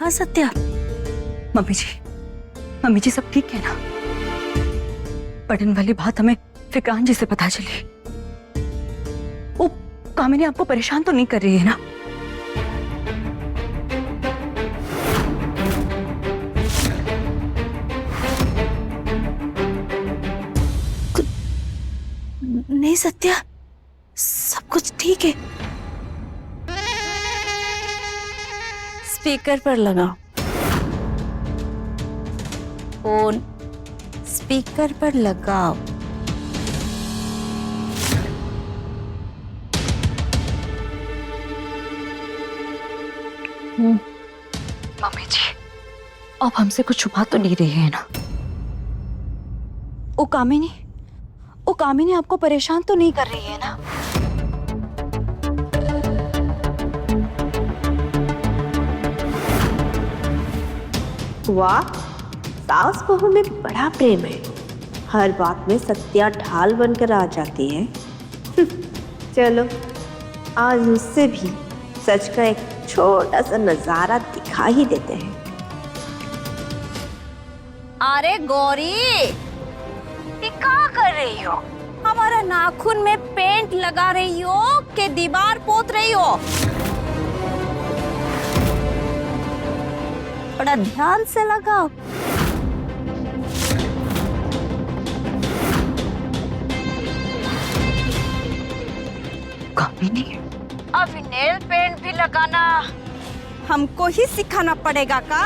हाँ सत्या। मम्मी जी सब ठीक है ना? पढ़ने वाली बात हमें फिक्रान जी से पता चली। वो कामिनी आपको परेशान तो नहीं कर रही है ना? नहीं सत्या, सब कुछ ठीक है। स्पीकर पर लगाओ फोन, स्पीकर पर लगाओ। मम्मी जी अब हमसे कुछ छुपा तो नहीं रही है ना? वो कामिनी आपको परेशान तो नहीं कर रही है ना? वाह, सास बहू में बड़ा प्रेम है। हर बात में सत्या ढाल बनकर आ जाती है। चलो आज उससे भी सच का एक छोटा सा नजारा दिखा ही देते हैं। अरे गौरी, ये क्या कर रही हो? हमारा नाखून में पेंट लगा रही हो कि दीवार पोत रही हो? बड़ा ध्यान से लगाओ। कामिनी, अब नेल पेंट भी लगाना हमको ही सिखाना पड़ेगा का?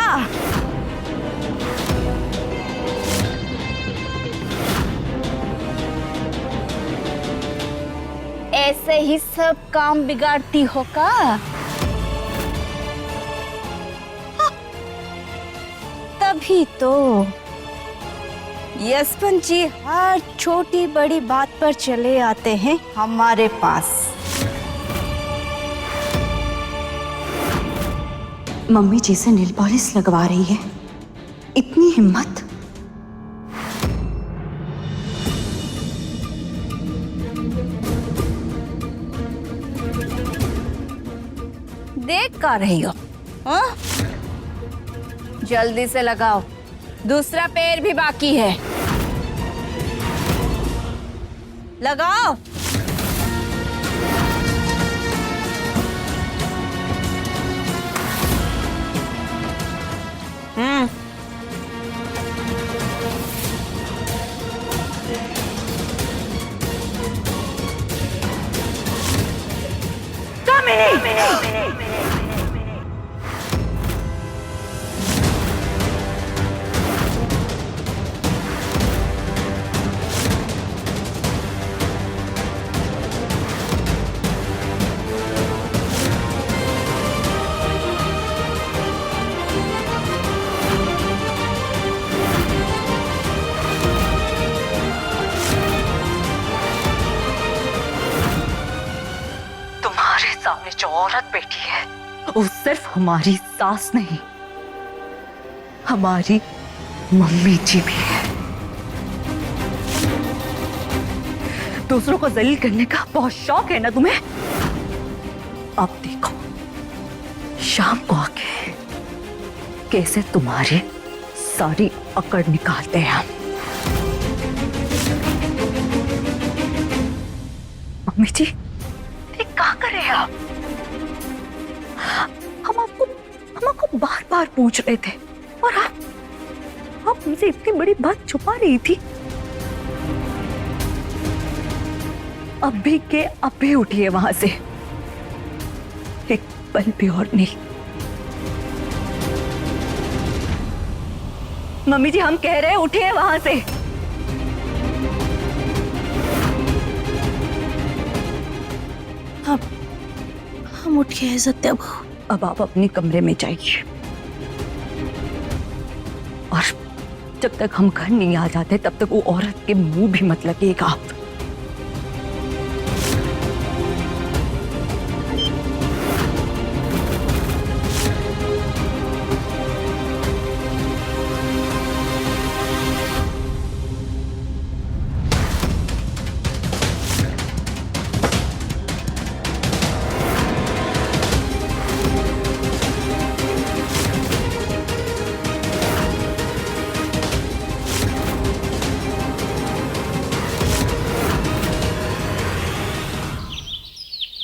ऐसे ही सब काम बिगाड़ती हो का? तभी तो यशवंत जी हर छोटी बड़ी बात पर चले आते हैं हमारे पास। मम्मी जी से नेल पॉलिश लगवा रही है, इतनी हिम्मत? देख कर रही हो? हाँ? जल्दी से लगाओ, दूसरा पैर भी बाकी है। लगाओ। तुम्हारे सामने जो औरत बैठी है वो सिर्फ हमारी सास नहीं, हमारी मम्मी जी भी है। दूसरों को जलील करने का बहुत शौक है ना तुम्हें? अब देखो शाम को आके कैसे तुम्हारी सारी अकड़ निकालते हैं हम। मम्मी जी क्या कर रहे हैं आप? हम आपको बार बार पूछ रहे थे और आप मुझे इतनी बड़ी बात छुपा रही थी। अब भी उठिए वहां से, एक पल भी और नहीं। मम्मी जी हम कह रहे हैं उठिए वहां से। हम उठ गए सत्या बहू। अब आप अपने कमरे में जाइए और जब तक हम घर नहीं आ जाते तब तक वो औरत के मुंह भी मत लगेगा आप।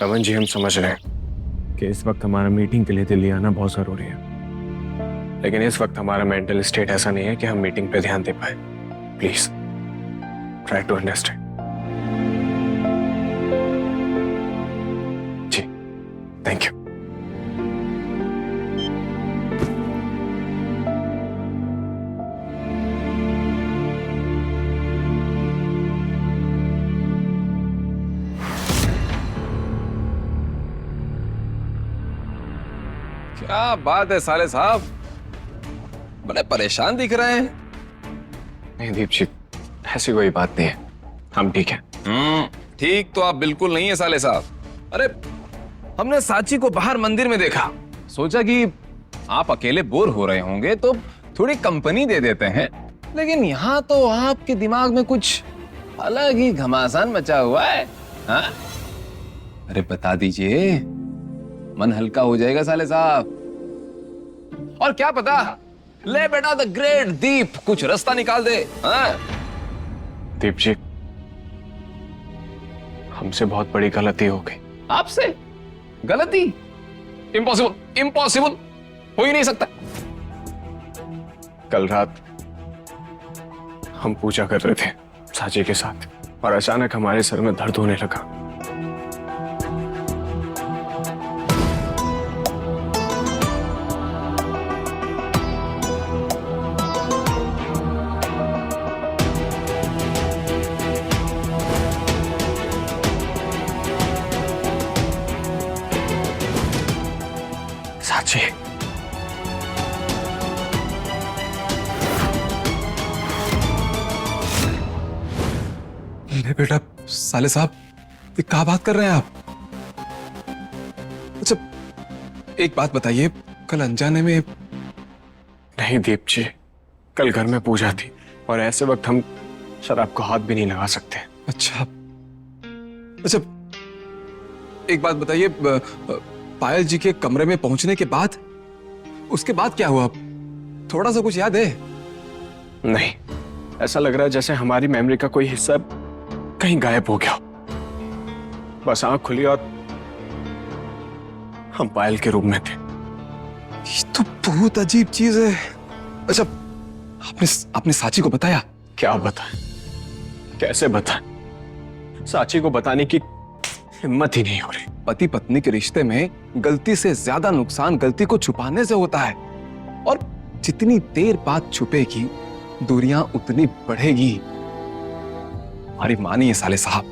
रमन जी, हम समझ रहे हैं कि इस वक्त हमारा मीटिंग के लिए दिल्ली आना बहुत जरूरी है, लेकिन इस वक्त हमारा मेंटल स्टेट ऐसा नहीं है कि हम मीटिंग पे ध्यान दे पाए। Please try to understand. जी, थैंक यू। क्या बात है साले साहब, बड़े परेशान दिख रहे हैं। नहीं दीप जी, ऐसी कोई बात नहीं है, हम ठीक हैं। ठीक तो आप बिल्कुल नहीं है साले साहब। अरे हमने साची को बाहर मंदिर में देखा, सोचा कि आप अकेले बोर हो रहे होंगे तो थोड़ी कंपनी दे देते हैं, लेकिन यहाँ तो आपके दिमाग में कुछ अलग ही घमासान मचा हुआ है। हाँ? अरे बता दीजिए, मन हल्का हो जाएगा साले साहब। और क्या पता, ले बेटा द ग्रेट दीप कुछ रास्ता निकाल दे। हाँ? दीप जी, हमसे बहुत बड़ी गलती हो गई। आपसे गलती? इम्पॉसिबल, इम्पॉसिबल, हो ही नहीं सकता। कल रात हम पूजा कर रहे थे साची के साथ, और अचानक हमारे सर में दर्द होने लगा। साची, ले बेटा, साले साहब ये क्या बात कर रहे हैं आप? अच्छा एक बात बताइए, कल अनजाने में? नहीं दीप जी, कल घर में पूजा थी और ऐसे वक्त हम शराब को हाथ भी नहीं लगा सकते। अच्छा अच्छा, एक बात बताइए, पायल जी के कमरे में पहुंचने के बाद, उसके बाद क्या हुआ? थोड़ा सा कुछ याद है? नहीं, ऐसा लग रहा है जैसे हमारी मेमोरी का कोई हिस्सा कहीं गायब हो गया। बस आंख खुली और हम पायल के रूम में थे। ये तो बहुत अजीब चीज है। अच्छा, आपने साची को बताया? क्या बताएं, कैसे बताएं? साची को बताने की हिम्मत ही नहीं हो रही। पति पत्नी के रिश्ते में गलती से ज्यादा नुकसान गलती को छुपाने से होता है, और जितनी देर बात छुपेगी दूरियां उतनी बढ़ेगी। हमारी मानिए साले साहब,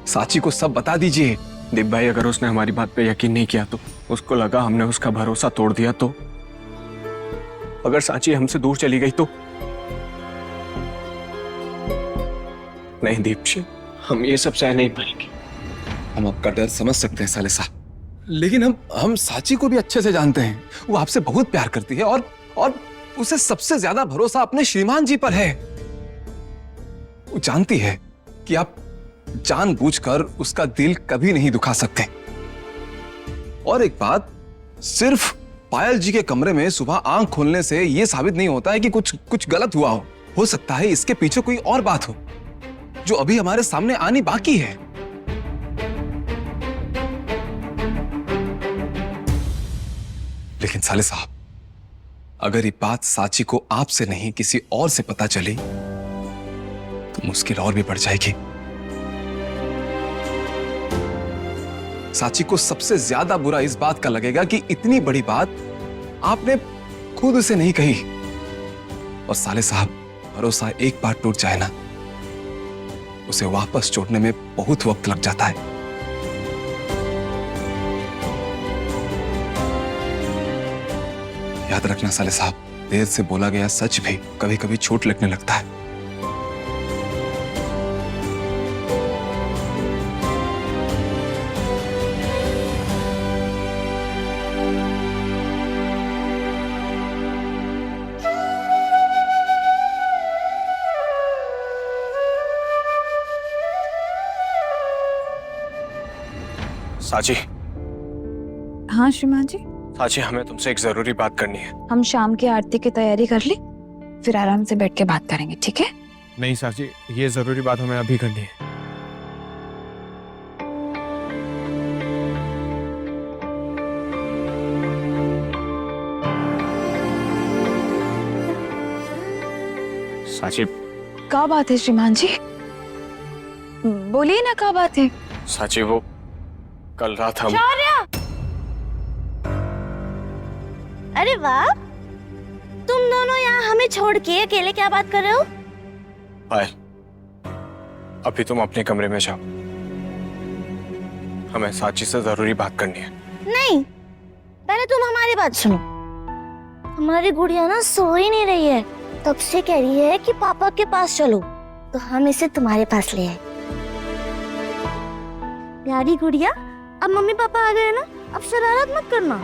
साची को सब बता दीजिए। दीप भाई, अगर उसने हमारी बात पे यकीन नहीं किया तो, उसको लगा हमने उसका भरोसा तोड़ दिया तो, अगर साची हमसे दूर चली गई तो? नहीं दीप जी, हम ये सब सह नहीं पाएंगे। हम आपका डर समझ सकते हैं साले साहब, लेकिन हम साची को भी अच्छे से जानते हैं। वो आपसे बहुत प्यार करती है, और उसे सबसे ज्यादा भरोसा अपने श्रीमान जी पर है। वो जानती है कि आप जानबूझकर उसका दिल कभी नहीं दुखा सकते। और एक बात, सिर्फ पायल जी के कमरे में सुबह आंख खोलने से यह साबित नहीं होता है कि कुछ गलत हुआ हो सकता है इसके पीछे कोई और बात हो जो अभी हमारे सामने आनी बाकी है। लेकिन साले साहब, अगर ये बात साची को आपसे नहीं किसी और से पता चली तो मुश्किल और भी बढ़ जाएगी। साची को सबसे ज्यादा बुरा इस बात का लगेगा कि इतनी बड़ी बात आपने खुद उसे नहीं कही। और साले साहब, भरोसा एक बार टूट जाए ना, उसे वापस जोड़ने में बहुत वक्त लग जाता है। याद रखना साले साहब, देर से बोला गया सच भी कभी कभी छूट लगने लगता है। साची, हाँ श्रीमान जी, साची, हमें तुमसे एक जरूरी बात करनी है। हम शाम की आरती की तैयारी कर ली, फिर आराम से बैठ के बात करेंगे, ठीक है? नहीं साची, ये जरूरी बात हमें अभी करनी है। साची, क्या बात है श्रीमान जी? बोलिए ना, क्या बात है? साची वो कल रात हम अरे वाह, तुम दोनों यहाँ हमें छोड़ के अकेले क्या बात कर रहे हो? पायल, अभी तुम अपने कमरे में जाओ, हमें साची से जरूरी बात करनी है। नहीं, पहले तुम हमारी बात सुनो। हमारी गुड़िया ना सो ही नहीं रही है, तब से कह रही है कि पापा के पास चलो, तो हम इसे तुम्हारे पास ले आए। प्यारी गुड़िया, अब मम्मी पापा आ गए ना, अब शरारत मत करना।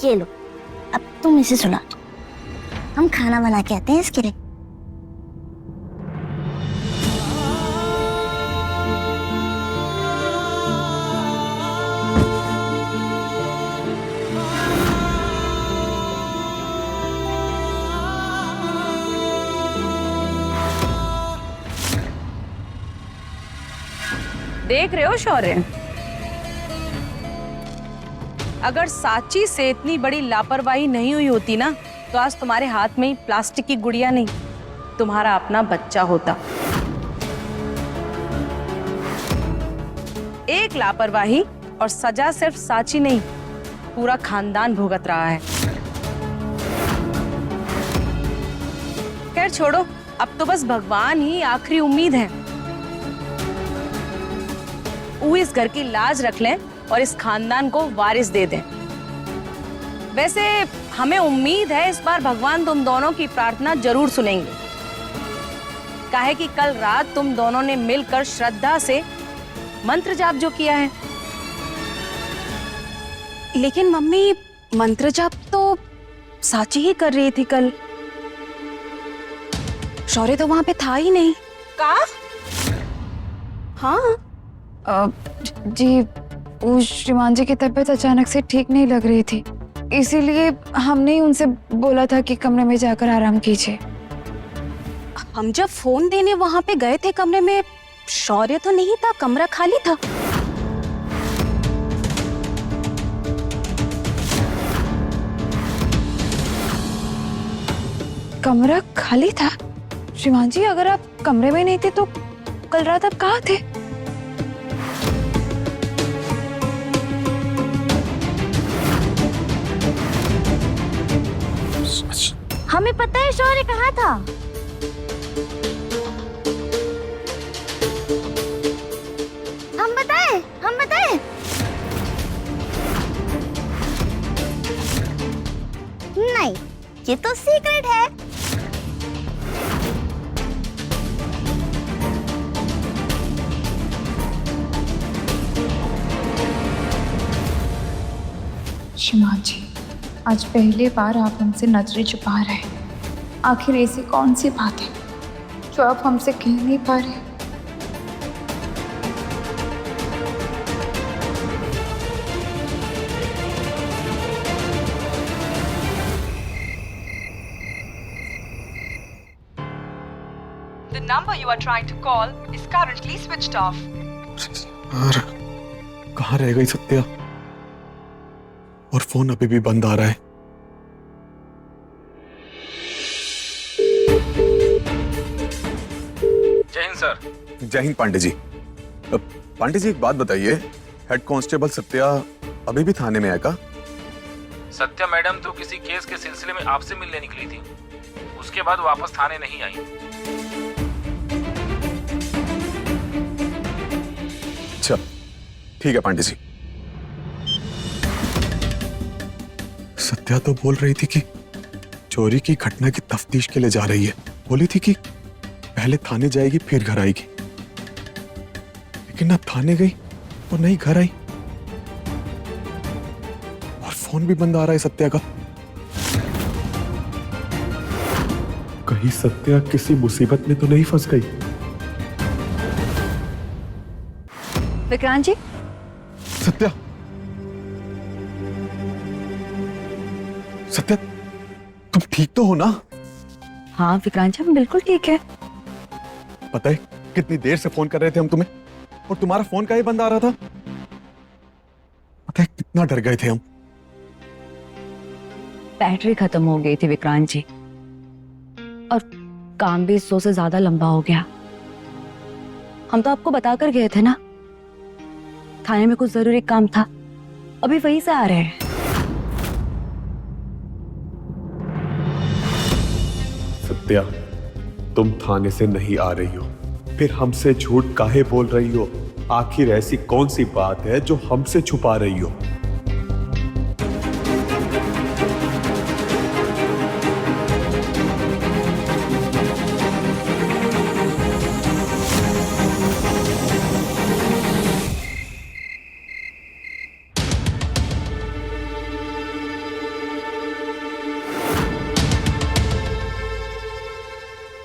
ये लो, अब तुम इसे सुला दो, हम खाना बना के आते हैं इसके लिए। देख रहे हो शौर्य, अगर साची से इतनी बड़ी लापरवाही नहीं हुई होती ना, तो आज तुम्हारे हाथ में ही प्लास्टिक की गुड़िया नहीं, तुम्हारा अपना बच्चा होता। एक लापरवाही और सजा सिर्फ साची नहीं, पूरा खानदान भुगत रहा है। खैर छोड़ो, अब तो बस भगवान ही आखिरी उम्मीद है। वो इस घर की लाज रख लें और इस खानदान को वारिस दे दें। वैसे हमें उम्मीद है इस बार भगवान तुम दोनों की प्रार्थना जरूर सुनेंगे, काहे कि कल रात तुम दोनों ने मिलकर श्रद्धा से मंत्र जाप जो किया है। लेकिन मम्मी, मंत्र जाप तो साची ही कर रही थी कल, शौर्य तो वहां पे था ही नहीं। का? हाँ जी, वो श्रीमान जी की तबीयत अचानक से ठीक नहीं लग रही थी, इसीलिए हमने उनसे बोला था कि कमरे में जाकर आराम कीजिए। हम जब फोन देने वहां पे गए थे कमरे में, शौर्य तो नहीं था, कमरा खाली था। कमरा खाली था? श्रीमान जी, अगर आप कमरे में नहीं थे तो कल रात आप कहाँ थे? हमें पता है शौर्य कहाँ था। हम बताएं? नहीं, ये तो सीक्रेट है। श्रीमान जी, आज पहली बार आप हमसे नजरें छुपा रहे हैं। आखिर ऐसी कौन सी बात है जो आप हमसे कह नहीं पा रहे? The number you are trying to call is currently switched off. यार, कहाँ रह गई सत्या? और फोन अभी भी बंद आ रहा है। जय हिंद सर। जय हिंद पांडे जी। पांडे जी, एक बात बताइए, हेड कांस्टेबल सत्या अभी भी थाने में है का? सत्या मैडम तो किसी केस के सिलसिले में आपसे मिलने निकली थी, उसके बाद वापस थाने नहीं आई। अच्छा, ठीक है पांडे जी। सत्या तो बोल रही थी कि चोरी की घटना की तफ्तीश के लिए जा रही है। बोली थी कि पहले थाने जाएगी फिर घर आएगी, लेकिन ना थाने गई और नहीं घर आई, और फोन भी बंद आ रहा है सत्या का। कहीं सत्या किसी मुसीबत में तो नहीं फंस गई? विक्रांत जी, सत्या, सत्या, तुम ठीक तो हो ना? हाँ विक्रांत जी, हम बिल्कुल ठीक है। पता है कितनी देर से फोन कर रहे थे हम तुम्हें, और तुम्हारा फोन का ही बंद आ रहा था। पता है कितना डर गए थे हम। बैटरी खत्म हो गई थी विक्रांत जी, काम भी 100 से ज्यादा लंबा हो गया। हम तो आपको बता कर गए थे ना, थाने में कुछ जरूरी काम था, अभी वहीं से आ रहे हैं। सत्या, तुम थाने से नहीं आ रही हो, फिर हमसे झूठ काहे बोल रही हो? आखिर ऐसी कौन सी बात है जो हमसे छुपा रही हो?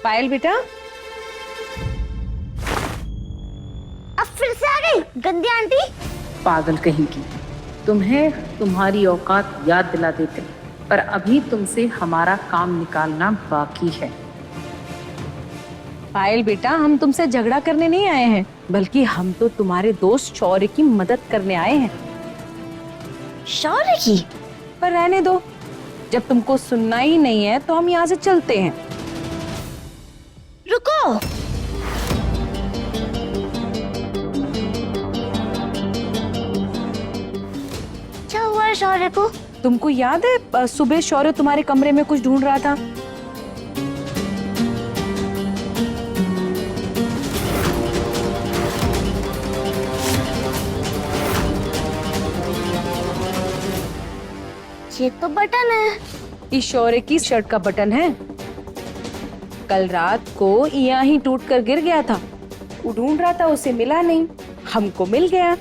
पायल बेटा, अब फिर से आ गई गंदी आंटी। पागल कहीं की, तुम्हें तुम्हारी औकात याद दिला देते, पर अभी तुमसे हमारा काम निकालना बाकी है। पायल बेटा, हम तुमसे झगड़ा करने नहीं आए हैं, बल्कि हम तो तुम्हारे दोस्त शौर्य की मदद करने आए हैं। शौर्य की? पर रहने दो, जब तुमको सुनना ही नहीं है तो हम यहाँ से चलते हैं। रुको, क्या हुआ है शौर्य को? तुमको याद है सुबह शौर्य तुम्हारे कमरे में कुछ ढूंढ रहा था? ये तो बटन है। इस शौर्य की शर्ट का बटन है। कल रात को यहाँ ही टूट कर गिर गया था। वो ढूंढ रहा था, उसे मिला नहीं, हमको मिल गया।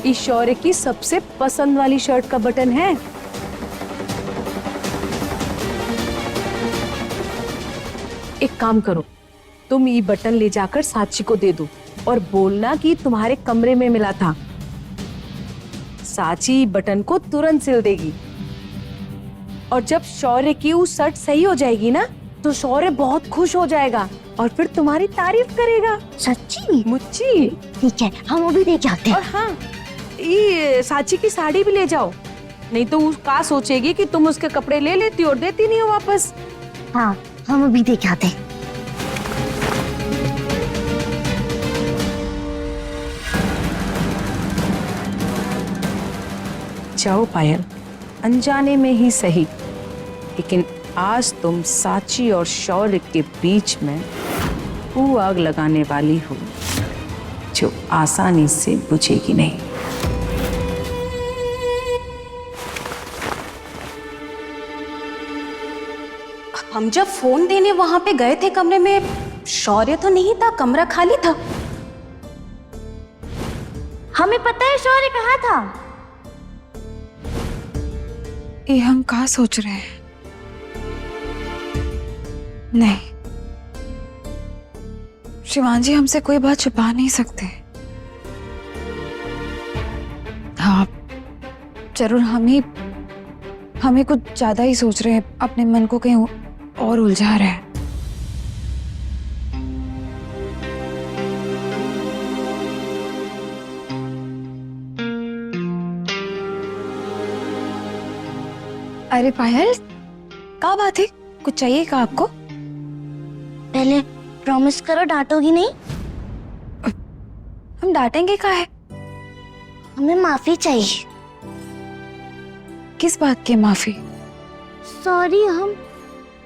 इस शौर्य की सबसे पसंद वाली शर्ट का बटन है। एक काम करो, तुम ये बटन ले जाकर साची को दे दो और बोलना कि तुम्हारे कमरे में मिला था। साची बटन को तुरंत सिल देगी और जब शौर्य की वो शर्ट सही हो जाएगी ना, तो शौर्य बहुत खुश हो जाएगा और फिर तुम्हारी तारीफ करेगा। सच्ची? मुच्ची। ठीक है, हम वो भी देख आते हैं। और हाँ, ये साची की साड़ी भी ले जाओ, नहीं तो वो क्या सोचेगी कि तुम उसके कपड़े ले लेती और देती नहीं हो वापस। हाँ, हम वो भी देख आते हैं। जाओ पायल, अनजाने में ही सही, लेकिन आज तुम साची और शौर्य के बीच में वो आग लगाने वाली हो जो आसानी से बुझेगी नहीं। हम जब फोन देने वहां पे गए थे कमरे में, शौर्य तो नहीं था, कमरा खाली था। हमें पता है शौर्य कहाँ था। ये हम कहाँ सोच रहे हैं? नहीं, शिवांजी हमसे कोई बात छुपा नहीं सकते। हाँ, जरूर हमें कुछ ज्यादा ही सोच रहे हैं, अपने मन को कहीं और उलझा रहे हैं। अरे पायल, क्या बात है? कुछ चाहिए क्या आपको? पहले प्रॉमिस करो डांटोगी नहीं। हम डांटेंगे क्या है? हमें माफी चाहिए। किस बात की माफी? सॉरी, हम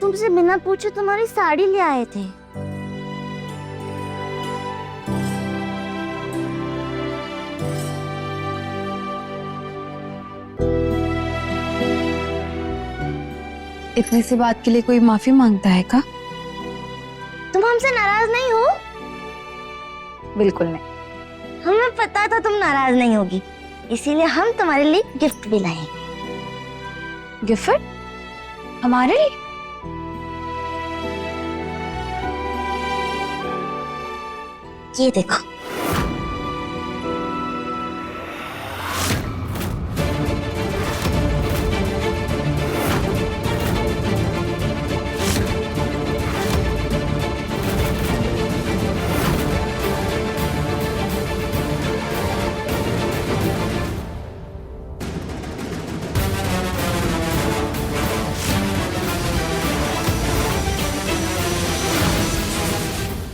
तुमसे बिना पूछे तुम्हारी साड़ी ले आए थे। इतनी सी बात के लिए कोई माफी मांगता है का? तुम हमसे नाराज नहीं हो? बिल्कुल नहीं। हमें पता था तुम नाराज नहीं होगी, इसीलिए हम तुम्हारे लिए गिफ्ट भी लाए। गिफ्ट? हमारे लिए? ये देखो।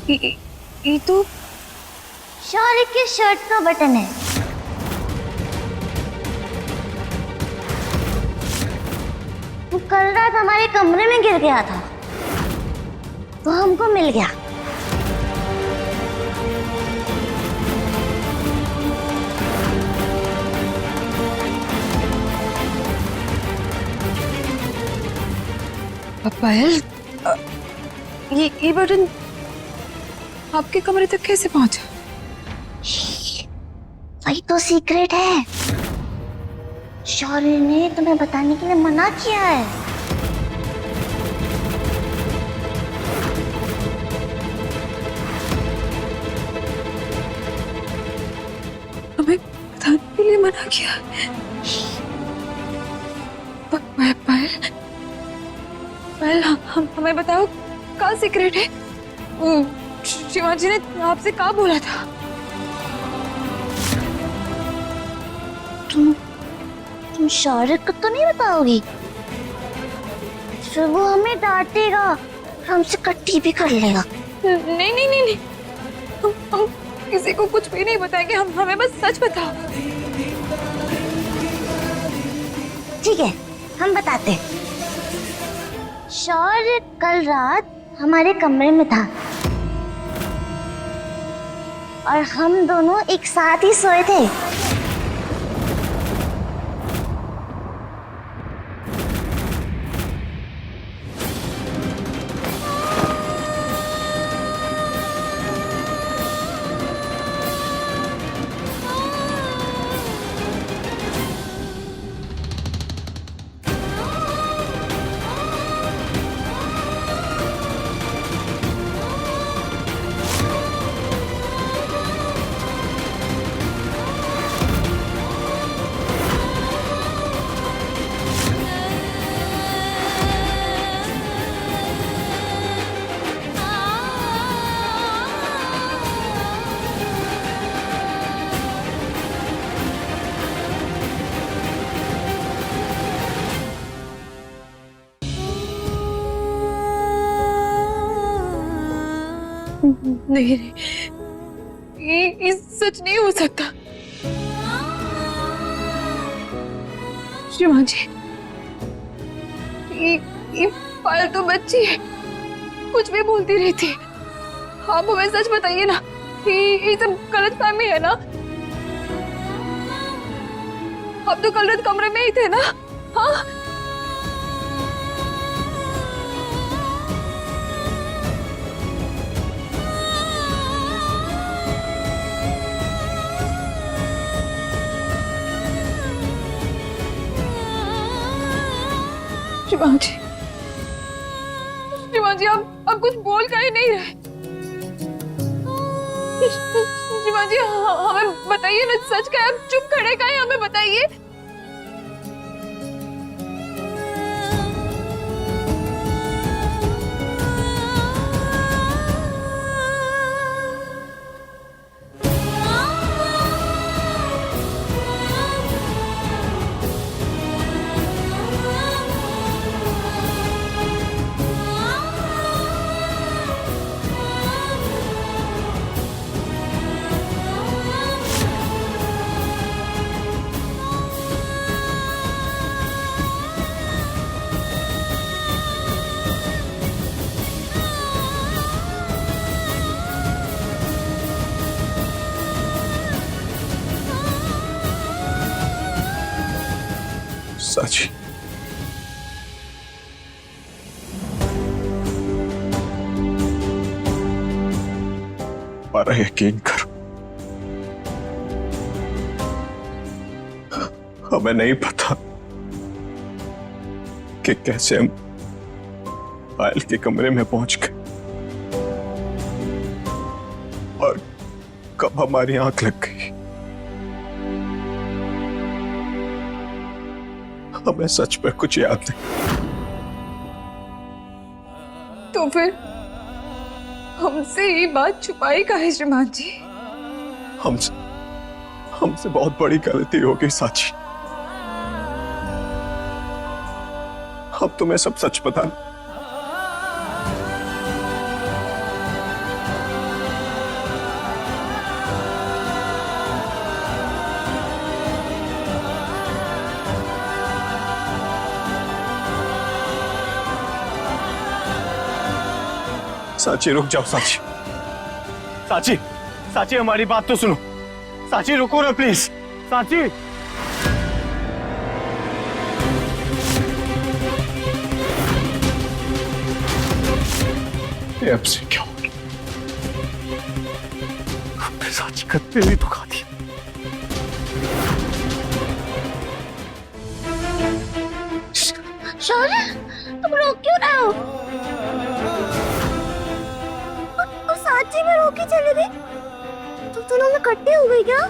ये तो शौर्य के शर्ट का बटन है। वो कल रात हमारे कमरे में गिर गया था तो हमको मिल गया। पायल, ये बटन आपके कमरे तक कैसे पहुंचा? वही तो सीक्रेट है। शौर्य ने तुम्हें बताने के लिए मना किया है। हमें बताने के लिए मना किया? पायल, पायल, हम हमें बताओ क्या सीक्रेट है? शिवाजी ने आपसे क्या बोला था? तुम शौर्य को तो नहीं बताओगी? फिर वो हमें डांटेगा और हमसे कट्टी भी कर लेगा। नहीं नहीं नहीं नहीं, हम किसी को कुछ भी नहीं बताएंगे। हमें बस सच बताओ। ठीक है, हम बताते हैं। शौर्य कल रात हमारे कमरे में था और हम दोनों एक साथ ही सोए थे। नहीं, ये सच नहीं हो सकता। श्रीमान जी, ये फालतू बच्ची है, कुछ भी बोलती रहती है। आप हमें सच बताइए ना, ये सब गलतफहमी है ना? आप तो कल रात कमरे में ही थे ना? हाँ, शिवांग जी, शिवांग जी, आप कुछ बोल काहे नहीं रहे? शिवांग जी, हमें बताइए ना, सच का आप चुप खड़े काहे? हमें बताइए। साची, हमारा यकीन करो, हमें नहीं पता कि कैसे हम पायल के कमरे में पहुंच गए और कब हमारी आंख लग गई। हमें सच में कुछ याद नहीं। तो फिर हमसे ये बात छुपाई काहे श्रीमान जी? हमसे बहुत बड़ी गलती हो गई साची। अब तुम्हें सब सच बताना। साची रुक जाओ साची। साची, साची हमारी बात तो सुनो। साची रुको ना प्लीज। साची। ये अब से क्या हो गया? हमने साची का दिल ही दुखा दिया। शौर्य, तुम रोक क्यों रहे हो? और साची में रोकी चली गई। तुम दोनों में इकट्ठे हो गई क्या?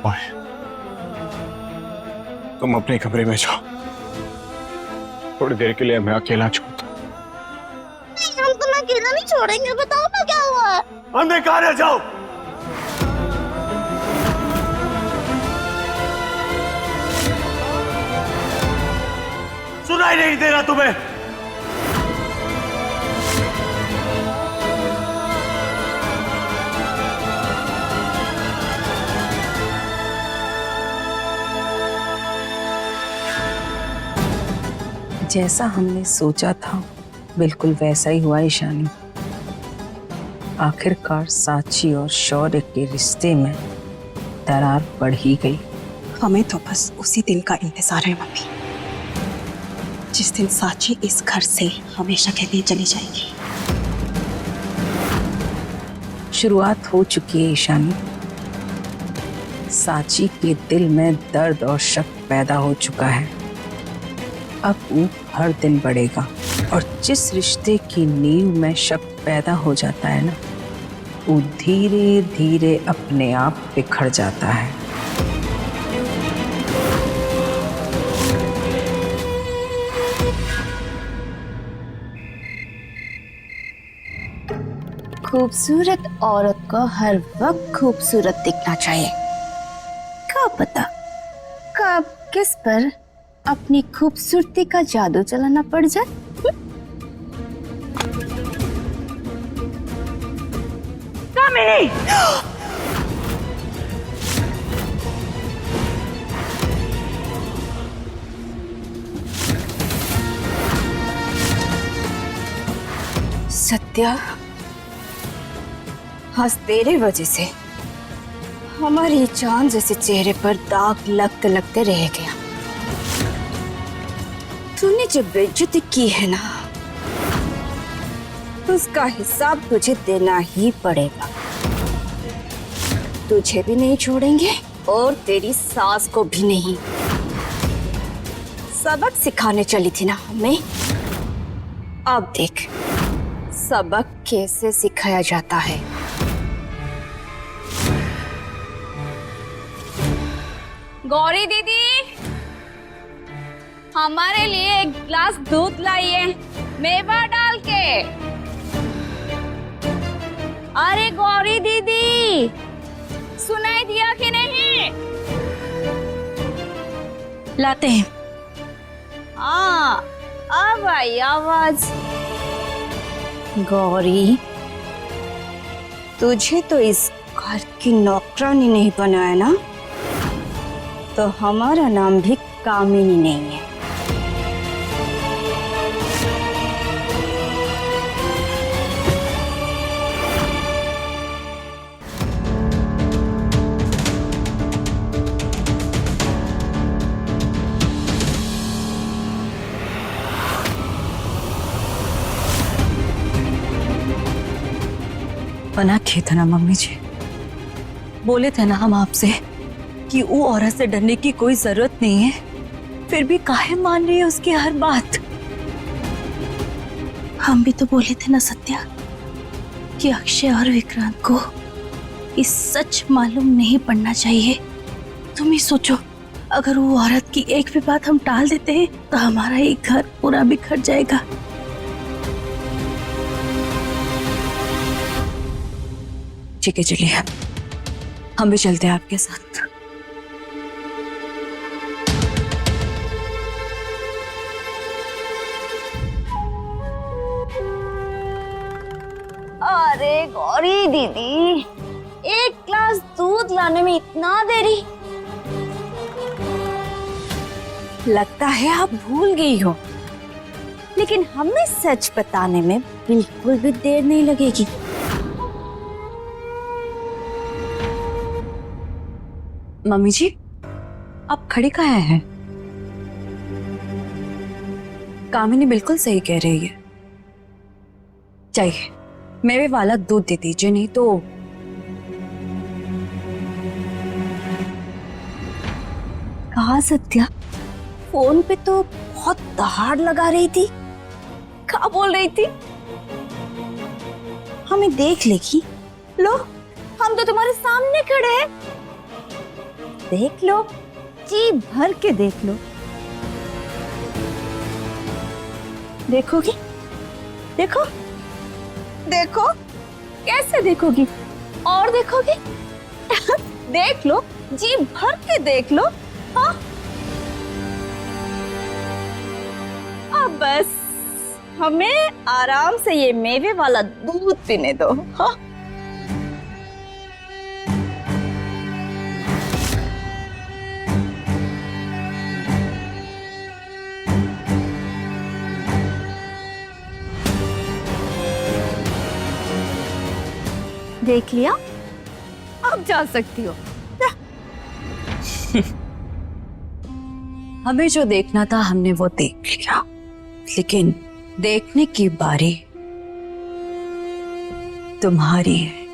ओए, तुम अपने कमरे में जाओ। थोड़ी देर के लिए मैं अकेला छोड़ दो। हम तुम्हें अकेला नहीं छोड़ेंगे। बताओ ना क्या हुआ है? अंदर कहाँ रह जाओ। सुनाई नहीं दे रहा तुम्हें? जैसा हमने सोचा था बिल्कुल वैसा ही हुआ ईशानी। आखिरकार साची और शौर्य के रिश्ते में दरार बढ़ ही गई। हमें तो बस उसी दिन का इंतजार है मम्मी, जिस दिन साची इस घर से हमेशा के लिए चली जाएगी। शुरुआत हो चुकी है ईशानी। साची के दिल में दर्द और शक पैदा हो चुका है। अब वो हर दिन बढ़ेगा और जिस रिश्ते की नींव में शक पैदा हो जाता है ना, वो धीरे धीरे अपने आप बिखर जाता है। खूबसूरत औरत को हर वक्त खूबसूरत दिखना चाहिए। क्या पता कब किस पर अपनी खूबसूरती का जादू चलाना पड़ जाए। कामिनी! सत्या, आज तेरे वजह से हमारी चांद जैसे चेहरे पर दाग लगते लगते रह गया। तूने जो बेइज्जती की है ना, उसका हिसाब तुझे देना ही पड़ेगा। तुझे भी नहीं छोड़ेंगे और तेरी सास को भी नहीं। सबक सिखाने चली थी ना हमें, अब देख सबक कैसे सिखाया जाता है। गौरी दीदी, हमारे लिए एक गिलास दूध लाइए, मेवा डाल के। अरे गौरी दीदी, सुनाई दिया कि नहीं? लाते हैं। हाँ, अब आई आवाज। गौरी, तुझे तो इस घर की नौकरानी नहीं बनाया ना, तो हमारा नाम भी कामिनी नहीं है। मना किए थे ना मम्मी जी, बोले थे ना हम आपसे कि वो औरत से डरने की कोई जरूरत नहीं है, फिर भी काहे मान रही है उसकी हर बात। हम भी तो बोले थे ना सत्या कि अक्षय और विक्रांत को इस सच मालूम नहीं पड़ना चाहिए। तुम ही सोचो, अगर वो औरत की एक भी बात हम टाल देते हैं तो हमारा एक घर पूरा बिखर जाएगा। ठीक है, चलिए हम भी चलते हैं आपके साथ। अरे गौरी दीदी, एक ग्लास दूध लाने में इतना देरी? लगता है आप भूल गई हो लेकिन हमें सच बताने में बिल्कुल भी देर नहीं लगेगी। मम्मी जी, आप खड़े कहाँ हैं? कामिनी बिल्कुल सही कह रही है। चाहिए मेवे वाला दूध दे दीजिए, नहीं तो। कहा सत्या, फोन पे तो बहुत दहाड़ लगा रही थी। क्या बोल रही थी? हमें देख लेगी। लो, हम तो तुम्हारे सामने खड़े हैं। देख लो, जी भर के देख लो। देखोगी? देखो देखो, कैसे देखोगी? और देखोगी? देख लो, जी भर के देख लो। हाँ, अब बस हमें आराम से ये मेवे वाला दूध पीने दो। हाँ, देख लिया? अब जा सकती हो। हमें जो देखना था हमने वो देख लिया, लेकिन देखने की बारी तुम्हारी है।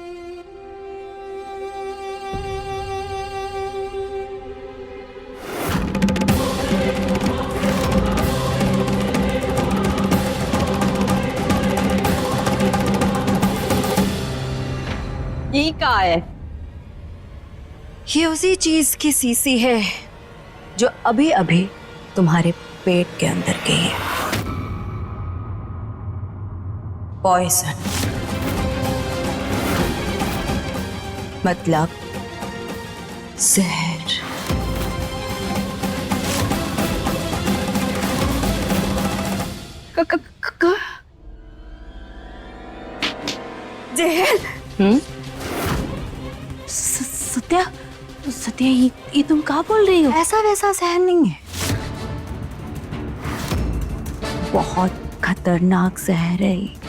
ये क्या है? ये उसी चीज की शीशी है जो अभी अभी तुम्हारे पेट के अंदर गई है। पॉइजन, मतलब जहर। जहर? सत्या, सत्या, ये तुम क्या बोल रही हो? ऐसा वैसा जहर नहीं है, बहुत खतरनाक जहर है ये।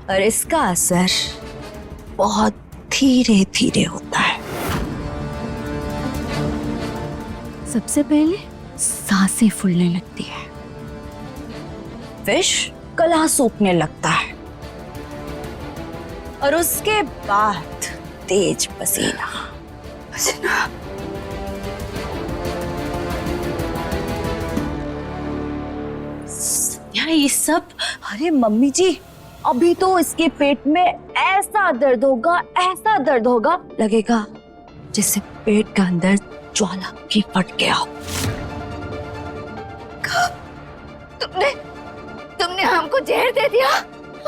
और इसका असर बहुत धीरे धीरे होता है। सबसे पहले सांसें फूलने लगती है, विष गला सूखने लगता है, और उसके बाद तेज पसीना। ये सब? अरे मम्मी जी, अभी तो इसके पेट में ऐसा दर्द होगा, ऐसा दर्द होगा, लगेगा जैसे पेट के अंदर ज्वाला की फट गया हो। तुमने हमको जहर दे दिया?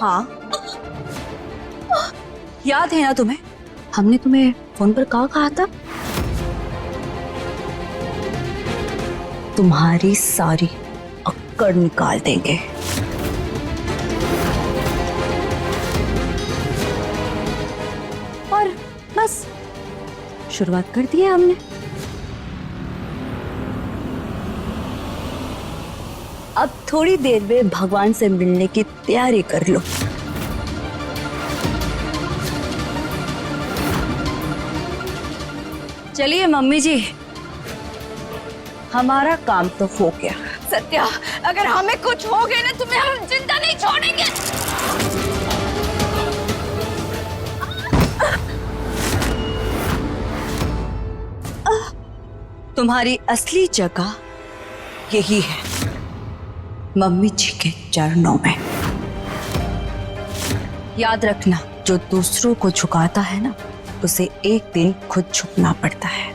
हाँ, याद है ना तुम्हें? हमने तुम्हें फोन पर कहा था तुम्हारी सारी अक्कड़ निकाल देंगे। और बस शुरुआत कर दी है हमने। अब थोड़ी देर में भगवान से मिलने की तैयारी कर लो। चलिए मम्मी जी, हमारा काम तो हो गया। सत्या, अगर हमें कुछ हो गया ना, तुम्हें हम जिंदा नहीं छोड़ेंगे। तुम्हारी असली जगह यही है, मम्मी जी के चरणों में। याद रखना, जो दूसरों को झुकाता है ना, उसे एक दिन खुद झुकना पड़ता है।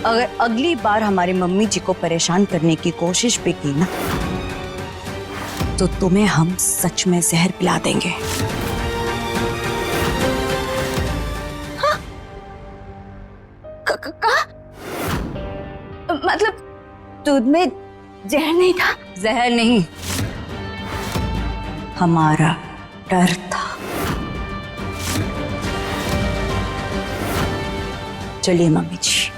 अगर अगली बार हमारी मम्मी जी को परेशान करने की कोशिश भी की ना, तो तुम्हें हम सच में जहर पिला देंगे। हाँ? मतलब दूध में जहर नहीं था? जहर नहीं, हमारा डर था। चलिए मम्मी जी,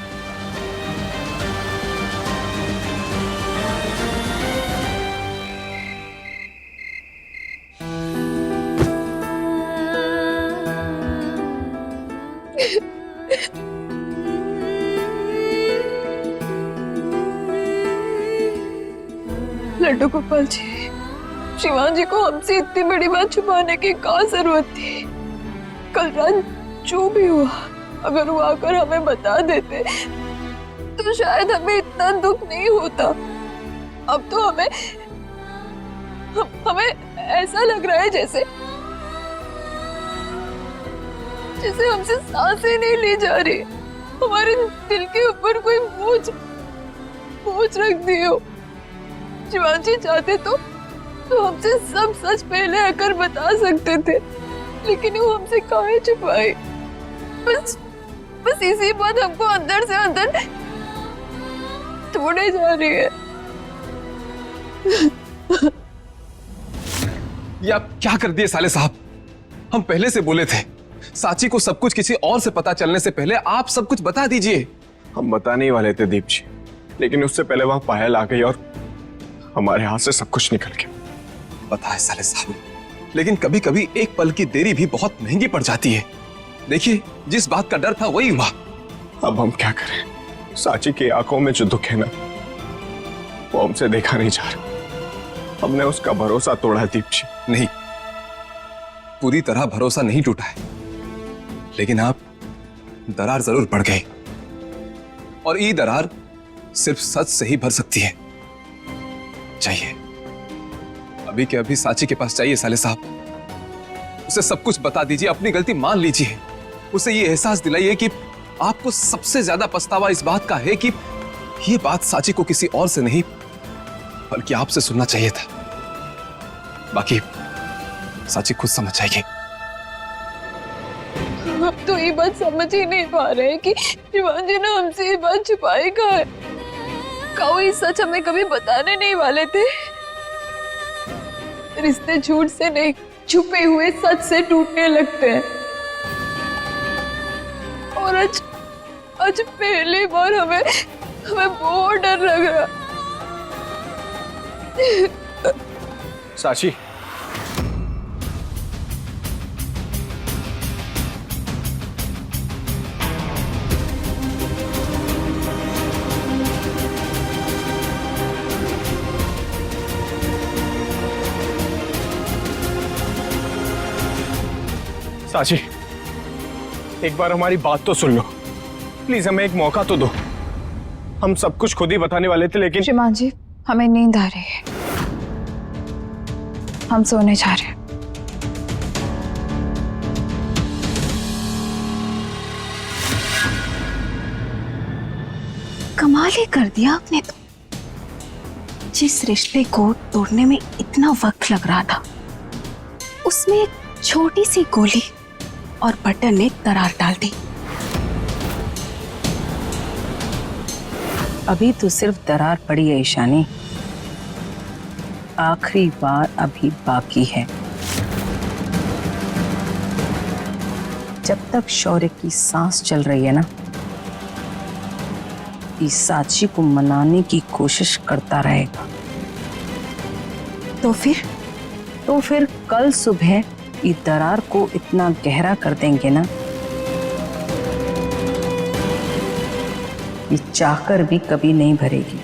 लड्डू गोपाल जी, शिवांग जी को हमसे इतनी बड़ी बात छुपाने की क्या जरूरत थी? कल रात जो भी हुआ, अगर वो आकर हमें बता देते तो शायद हमें इतना दुख नहीं होता। अब तो हमें ऐसा लग रहा है जैसे हमसे सांसें नहीं ली जा रही, हमारे दिल के ऊपर कोई बोझ रख दी हो। शिवांग जी चाहते तो हमसे सब सच पहले आकर बता सकते थे, लेकिन वो हमसे काहे छुपाए? बस इसी बात हमको अंदर से अंदर तोड़े जा रही है। ये आप क्या कर दिए साले साहब? हम पहले से बोले थे, साची को सब कुछ किसी और से पता चलने से पहले आप सब कुछ बता दीजिए। हम बताने ही वाले थे दीप जी, लेकिन उससे पहले वहां पायल आ गई और हमारे हाथ से सब कुछ निकल गया। पता है साले साहब, लेकिन कभी कभी एक पल की देरी भी बहुत महंगी पड़ जाती है। देखिए, जिस बात का डर था वही हुआ। अब हम क्या करें? साची की आंखों में जो दुख है ना, वो हमसे देखा नहीं जा रहा। हमने उसका भरोसा तोड़ा दीप जी। नहीं, पूरी तरह भरोसा नहीं टूटा है, लेकिन आप दरार जरूर पड़ गए, और ये दरार सिर्फ सच से ही भर सकती है। चाहिए अभी के अभी साची के पास चाहिए साले साहब, उसे सब कुछ बता दीजिए, अपनी गलती मान लीजिए, उसे ये एहसास दिलाइए कि आपको सबसे ज्यादा पछतावा इस बात का है कि ये बात साची को किसी और से नहीं बल्कि आपसे सुनना चाहिए था। बाकी साची खुद समझ जाएगी। हम तो ये बात समझ ही नहीं पा रहे कि शिवांग जी ने हमसे ये बात छुपाई कहाँ है। कोई सच हमें कभी बताने नहीं वाले थे। रिश्ते झूठ से नहीं, छुपे हुए सच से टूटने लगते हैं, और आज पहली बार हमें बहुत डर लग रहा। साची, साची, एक बार हमारी बात तो सुन लो प्लीज, हमें एक मौका तो दो। हम सब कुछ खुद ही बताने वाले थे, लेकिन शिवांग जी, हमें नींद आ रही है, हम सोने जा रहे हैं। कमाल ही कर दिया आपने तो। जिस रिश्ते को तोड़ने में इतना वक्त लग रहा था, उसमें एक छोटी सी गोली और बटन ने दरार डाल दी। अभी तो सिर्फ दरार पड़ी है ईशानी, आखिरी बार अभी बाकी है। जब तक शौर्य की सांस चल रही है ना, इस साची को मनाने की कोशिश करता रहेगा। तो फिर कल सुबह इस दरार को इतना गहरा कर देंगे ना, ये चाहकर भी कभी नहीं भरेगी।